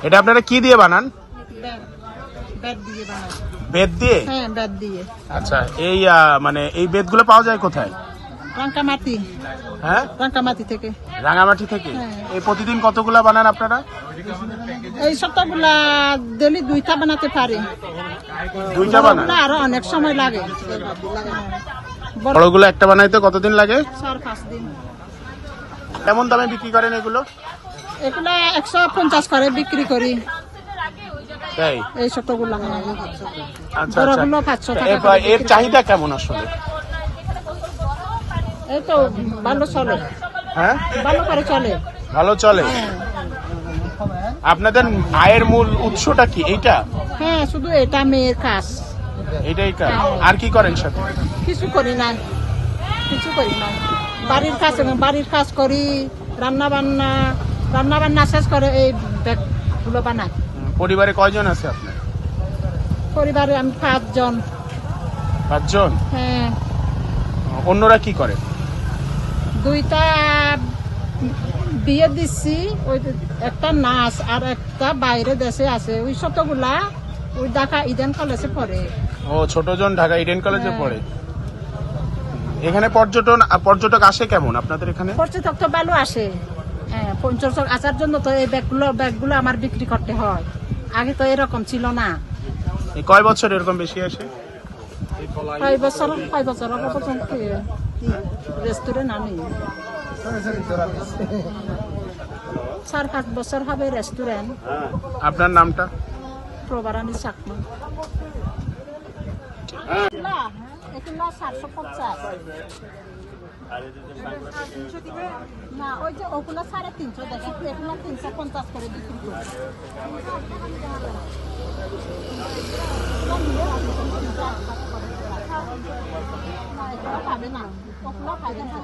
এটা আপনারা কি দিয়ে বানান? বেত দিয়ে? হ্যাঁ, বেত দিয়ে। আচ্ছা, এই মানে এই বেতগুলো পাওয়া যায় কোথায়? রাঙ্গামাটি। হ্যাঁ, রাঙ্গামাটি থেকে। রাঙ্গামাটি থেকে? এই প্রতিদিন কতগুলা বানান আপনারা? এই সপ্তাহগুলা ডেলি 2টা বানাতে পারি। 2টা বানান? আরো অনেক সময় লাগে। বড়গুলো একটা বানাইতে কতদিন লাগে? 4-5 দিন। কেমন দামে বিক্রি করেন এগুলো? এগুলা 150 করে বিক্রি করি। তাই? এই সপ্তাহগুলা। আচ্ছা, বড়গুলো 500 টাকা। এর চাহিদা কেমন আসলে? এই তো ভালো চলে। হ্যাঁ, ভালো করে চলে। ভালো চলে। আপনাদের আয়ের মূল উৎসটা কি এইটা? হ্যাঁ, শুধু এটা মেয়ের কাজ। এটাই কাজ? আর কি করেন সাথে? কিছু করি না, কিছু করি না। বাড়ির কাজ করি, রান্না বান্না শেষ করে এই ব্যাগগুলো বানাই। পরিবারে কয়জন আছে আপনার? পরিবারে আমি 5 জন। 5 জন? হ্যাঁ। অন্যরা কি করে? 2টা বিয়ে দিচ্ছি, ওই একটা নার্স আর একটা বাইরে দেশে আছে। ওই ছোটগুলা ওই ঢাকা ইডেন কলেজে পড়ে। ও, ছোট জন ঢাকা ইডেন কলেজে পড়ে। এখানে পর্যটক আসে কেমন আপনাদের এখানে? পর্যটক তো ভালো আসে। হ্যাঁ, পর্যটক আসার জন্য তো এই ব্যাগগুলো আমার বিক্রি করতে হয়। আগে তো এরকম ছিল না। এই কয় বছর এরকম বেশি আসে? 5 বছর পর্যন্ত রেস্টুরেন্ট আনি। 4-5 বছর হবে রেস্টুরেন্ট। আপনার নামটা? প্রবারানী চাকমা। এগুলো 750। না, ওই যে ওগুলো 350 দেখি, এগুলো 350 করে বিক্রি করি। পাবে না, ওগুলো পাবে না।